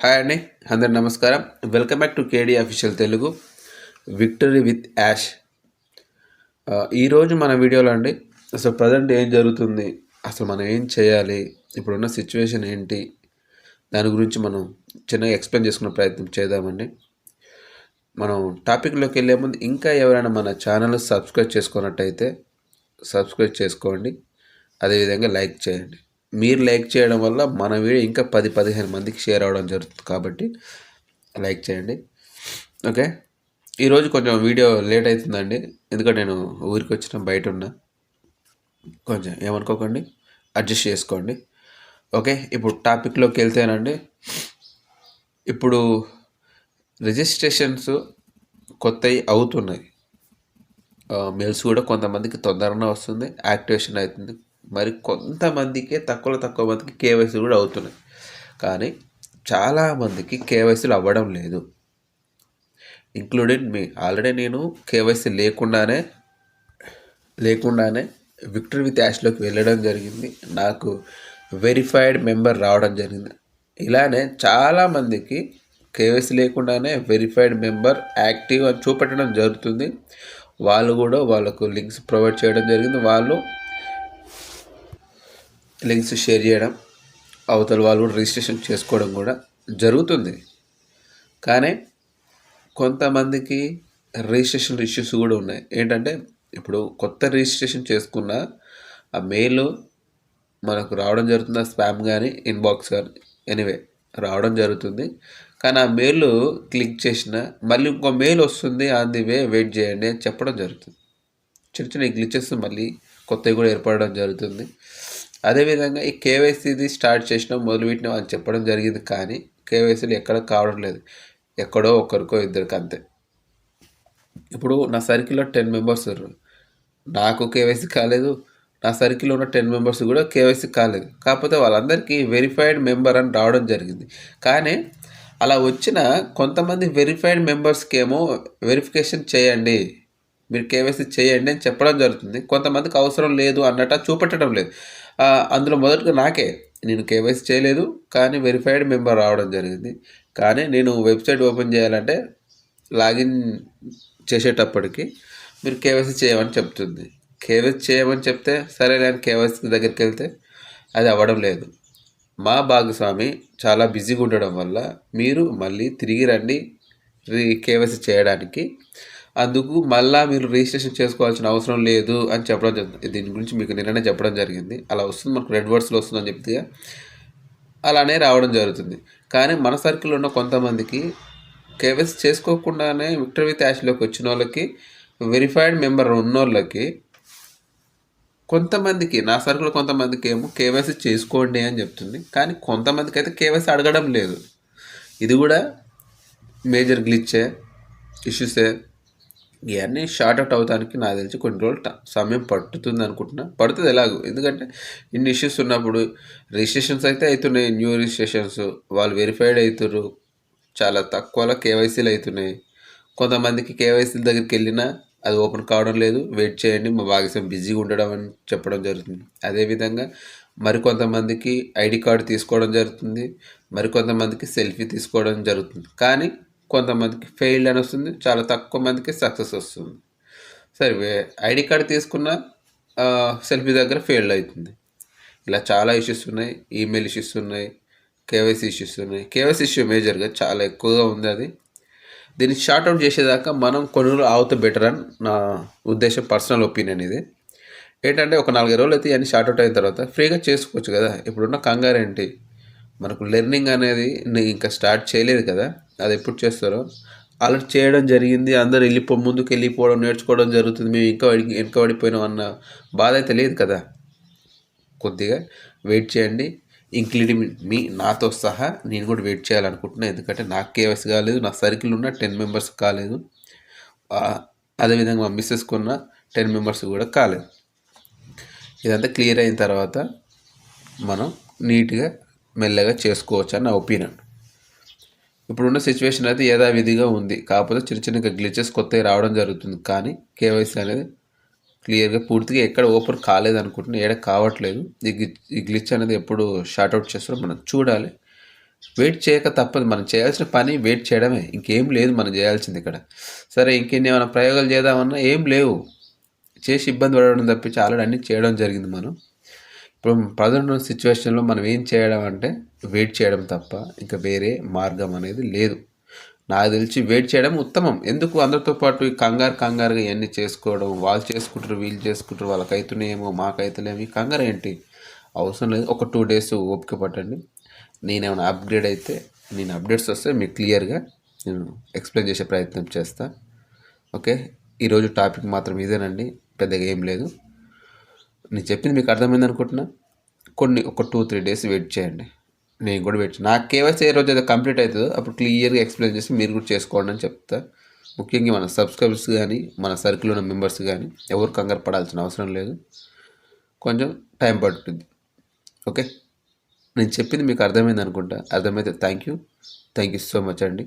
Hi అండి, అందరి నమస్కారం. Welcome back to KD official Telugu victory with Yash. ఈరోజు మన వీడియోలో అండి అసలు ప్రజెంట్ ఏం జరుగుతుంది, అసలు మనం ఏం చేయాలి, ఇప్పుడున్న సిచ్యువేషన్ ఏంటి, దాని గురించి మనం చిన్నగా ఎక్స్ప్లెయిన్ చేసుకునే ప్రయత్నం చేద్దామండి. మనం టాపిక్లోకి వెళ్ళే ముందు ఇంకా ఎవరైనా మన ఛానల్ సబ్స్క్రైబ్ చేసుకున్నట్టయితే సబ్స్క్రైబ్ చేసుకోండి, అదేవిధంగా లైక్ చేయండి. మీరు లైక్ చేయడం వల్ల మన వీడియో ఇంకా 10-15 మందికి షేర్ అవ్వడం జరుగుతుంది, కాబట్టి లైక్ చేయండి. ఓకే, ఈరోజు కొంచెం వీడియో లేట్ అవుతుందండి, ఎందుకంటే నేను ఊరికి వచ్చిన బయట ఉన్నా, కొంచెం ఏమనుకోకండి, అడ్జస్ట్ చేసుకోండి. ఓకే, ఇప్పుడు టాపిక్లోకి వెళ్తేనండి, ఇప్పుడు రిజిస్ట్రేషన్స్ కొత్తవి అవుతున్నాయి. మెయిల్స్ కూడా కొంతమందికి తొందరగా వస్తుంది, యాక్టివేషన్ అవుతుంది. మరి కొంతమందికి తక్కువ మందికి కేవైసీ కూడా అవుతున్నాయి, కానీ చాలామందికి కేవైసీలు అవ్వడం లేదు, ఇంక్లూడింగ్ మీ. ఆల్రెడీ నేను కేవైసీ లేకుండానే విక్టరీ విత్ యాష్లోకి వెళ్ళడం జరిగింది, నాకు వెరిఫైడ్ మెంబర్ రావడం జరిగింది. ఇలానే చాలామందికి కేవైసీ లేకుండానే వెరిఫైడ్ మెంబర్ యాక్టివ్ అని చూపెట్టడం జరుగుతుంది. వాళ్ళు కూడా వాళ్ళకు లింక్స్ ప్రొవైడ్ చేయడం జరిగింది, వాళ్ళు లింక్స్ షేర్ చేయడం, అవతల వాళ్ళు కూడా రిజిస్ట్రేషన్ చేసుకోవడం కూడా జరుగుతుంది. కానీ కొంతమందికి రిజిస్ట్రేషన్ ఇష్యూస్ కూడా ఉన్నాయి. ఏంటంటే ఇప్పుడు కొత్త రిజిస్ట్రేషన్ చేసుకున్న ఆ మెయిల్ మనకు రావడం జరుగుతుంది, ఆ స్పామ్ కానీ ఇన్బాక్స్ కానీ ఎనీవే రావడం జరుగుతుంది. కానీ ఆ మెయిల్ క్లిక్ చేసిన మళ్ళీ ఇంకో మెయిల్ వస్తుంది, ఆన్ ది వే వెయిట్ చేయండి అని చెప్పడం జరుగుతుంది. చిన్న గ్లిచెస్ మళ్ళీ కొత్తవి కూడా ఏర్పడడం జరుగుతుంది. అదేవిధంగా ఈ కేవైసీది స్టార్ట్ చేసిన మొదలుపెట్టిన అని చెప్పడం జరిగింది, కానీ కేవైసీలు ఎక్కడ కావడం లేదు, ఎక్కడో ఒకరికో ఇద్దరికి అంతే. ఇప్పుడు నా సర్కిల్లో 10 మెంబర్స్ ఉన్నారు, నాకు కేవైసీ కాలేదు, నా సర్కిల్లో ఉన్న 10 మెంబర్స్ కూడా కేవైసీ కాలేదు. కాకపోతే వాళ్ళందరికీ వెరిఫైడ్ మెంబర్ అని రావడం జరిగింది. కానీ అలా వచ్చిన కొంతమంది వెరిఫైడ్ మెంబర్స్కి ఏమో వెరిఫికేషన్ చేయండి, మీరు కేవైసీ చేయండి అని చెప్పడం జరుగుతుంది. కొంతమందికి అవసరం లేదు అన్నట్టు చూపెట్టడం లేదు. అందులో మొదటగా నాకే, నేను కేవైసీ చేయలేదు కానీ వెరిఫైడ్ మెంబర్ రావడం జరిగింది. కానీ నేను వెబ్సైట్ ఓపెన్ చేయాలంటే లాగిన్ చేసేటప్పటికి మీరు కేవైసీ చేయమని చెప్తుంది. కేవైసీ చేయమని చెప్తే సరే నేను కేవైసీ దగ్గరికి వెళ్తే అది అవ్వడం లేదు. మా భాగస్వామి చాలా బిజీగా ఉండడం వల్ల మీరు మళ్ళీ తిరిగి రండి కేవైసీ చేయడానికి, అందుకు మళ్ళీ మీరు రిజిస్ట్రేషన్ చేసుకోవాల్సిన అవసరం లేదు అని చెప్పడం జరుగుతుంది. దీని గురించి మీకు నిన్ననే చెప్పడం జరిగింది. అలా వస్తుంది, మనకు రెడ్ వర్డ్స్లో వస్తుందని చెప్తే అలానే రావడం జరుగుతుంది. కానీ మన సర్కిల్లో ఉన్న కొంతమందికి కేవైసీ చేసుకోకుండానే విక్టరీ విత్ యాష్లోకి వచ్చిన వాళ్ళకి, వెరిఫైడ్ మెంబర్ ఉన్న వాళ్ళకి, కొంతమందికి నా సర్కిల్లో కొంతమందికి ఏమో కేవైసీ చేసుకోండి అని చెప్తుంది, కానీ కొంతమందికి అయితే కేవైసీ అడగడం లేదు. ఇది కూడా మేజర్ గ్లిచ్చే, ఇష్యూసే. ఇవన్నీ షార్ట్ అవుట్ అవడానికి నాకు తెలిసి కొన్ని రోజులు సమయం పడుతుంది అనుకుంటున్నా. పడుతుంది ఎలాగో, ఎందుకంటే ఇన్ని ఇష్యూస్ ఉన్నప్పుడు రిజిస్ట్రేషన్స్ అయితే అవుతున్నాయి, న్యూ రిజిస్ట్రేషన్స్, వాళ్ళు వెరిఫైడ్ అవుతారు, చాలా తక్కువలో కేవైసీలు అవుతున్నాయి. కొంతమందికి కేవైసీల దగ్గరికి వెళ్ళినా అది ఓపెన్ కావడం లేదు, వెయిట్ చేయండి మా భాగస్వామి బిజీగా ఉండడం అని చెప్పడం జరుగుతుంది. అదేవిధంగా మరికొంతమందికి ఐడి కార్డు తీసుకోవడం జరుగుతుంది, మరికొంతమందికి సెల్ఫీ తీసుకోవడం జరుగుతుంది. కానీ కొంతమందికి ఫెయిల్డ్ అని వస్తుంది, చాలా తక్కువ మందికి సక్సెస్ వస్తుంది. సరే, ఐడి కార్డు తీసుకున్న సెల్ఫీ దగ్గర ఫెయిల్డ్ అవుతుంది. ఇలా చాలా ఇష్యూస్ ఉన్నాయి, ఈమెయిల్ ఇష్యూస్ ఉన్నాయి, కేవైసీ ఇష్యూస్ ఉన్నాయి. కేవైసీ ఇష్యూ మేజర్గా చాలా ఎక్కువగా ఉంది. అది దీన్ని షార్ట్అవుట్ చేసేదాకా మనం కొన్ని రోజులు ఆవుతే బెటర్ అని నా ఉద్దేశం, పర్సనల్ ఒపీనియన్ ఇది. ఏంటంటే ఒక 4-5 రోజులు అయితే అన్ని షార్ట్అవుట్ అయిన తర్వాత ఫ్రీగా చేసుకోవచ్చు కదా. ఇప్పుడున్న కంగారు ఏంటి, మనకు లెర్నింగ్ అనేది ఇంకా స్టార్ట్ చేయలేదు కదా, అది ఎప్పుడు చేస్తారో ఆల్రెడీ చేయడం జరిగింది, అందరూ ముందుకు వెళ్ళిపోవడం నేర్చుకోవడం జరుగుతుంది, మేము ఇంకా వెనకబడిపోయినాం అన్న బాధ అయితే లేదు కదా. కొద్దిగా వెయిట్ చేయండి, ఇంక్లూడింగ్ మీ, నాతో సహా నేను కూడా వెయిట్ చేయాలనుకుంటున్నాను. ఎందుకంటే నాకు కేవైసీ కాలేదు, నా సర్కిల్ ఉన్న 10 మెంబర్స్ కాలేదు, అదేవిధంగా మా మిస్సెస్కి ఉన్న 10 మెంబర్స్ కూడా కాలేదు. ఇదంతా క్లియర్ అయిన తర్వాత మనం నీట్గా మెల్లగా చేసుకోవచ్చు అని నా ఒపీనియన్. ఇప్పుడున్న సిచ్యువేషన్ అయితే యథావిధిగా ఉంది, కాకపోతే చిన్న గ్లిచెస్ కొత్తవి రావడం జరుగుతుంది. కానీ కేవైసీ అనేది క్లియర్గా పూర్తిగా ఎక్కడ ఓపెన్ కాలేదనుకుంటున్నా, ఎక్కడ కావట్లేదు. ఈ గ్లిచ్ అనేది ఎప్పుడు షార్ట్అవుట్ చేస్తారో మనం చూడాలి. వెయిట్ చేయక తప్పదు. మనం చేయాల్సిన పని వెయిట్ చేయడమే. ఇంకేం లేదు మనం చేయాల్సింది ఇక్కడ. సరే ఇంకేమైనా ప్రయోగాలు చేద్దామన్నా ఏం లేవు. చేసి ఇబ్బంది పడడం తప్పించి ఆల్రెడీ అన్నీ చేయడం జరిగింది మనం. ఇప్పుడు ప్రజెంట్ ఉన్న సిచ్యువేషన్లో మనం ఏం చేయడం అంటే వెయిట్ చేయడం తప్ప ఇంకా వేరే మార్గం అనేది లేదు. నాకు తెలిసి వెయిట్ చేయడం ఉత్తమం. ఎందుకు అందరితో పాటు కంగారుగా ఇవన్నీ చేసుకోవడం, వాళ్ళు చేసుకుంటారు వీళ్ళు చేసుకుంటారు, వాళ్ళకి అవుతున్నాయేమో మాకైతలేమో, ఈ కంగారు ఏంటి అవసరం లేదు. ఒక 2 days ఓపిక పట్టండి. నేనేమైనా అప్గ్రేడ్ అయితే నేను అప్డేట్స్ వస్తే మీకు క్లియర్గా నేను ఎక్స్ప్లెయిన్ చేసే ప్రయత్నం చేస్తా. ఓకే, ఈరోజు టాపిక్ మాత్రం ఇదేనండి, పెద్దగా ఏం లేదు. నేను చెప్పింది మీకు అర్థమైంది అనుకుంటున్నా. ఒక 2-3 days వెయిట్ చేయండి. నేను కూడా వెయిట్ నాకు కేవైసీ ఏ రోజు అయితే కంప్లీట్ అవుతుందో అప్పుడు క్లియర్గా ఎక్స్ప్లెయిన్ చేసి మీరు కూడా చేసుకోండి అని చెప్తా. ముఖ్యంగా మన సబ్స్క్రైబర్స్ కానీ మన సర్కిల్ ఉన్న మెంబర్స్ కానీ ఎవరు కంగారు పడాల్సిన అవసరం లేదు. కొంచెం టైం పడుతుంది. ఓకే, నేను చెప్పింది మీకు అర్థమైంది అనుకుంటా. అర్థమైతే థ్యాంక్ యూ సో మచ్ అండి.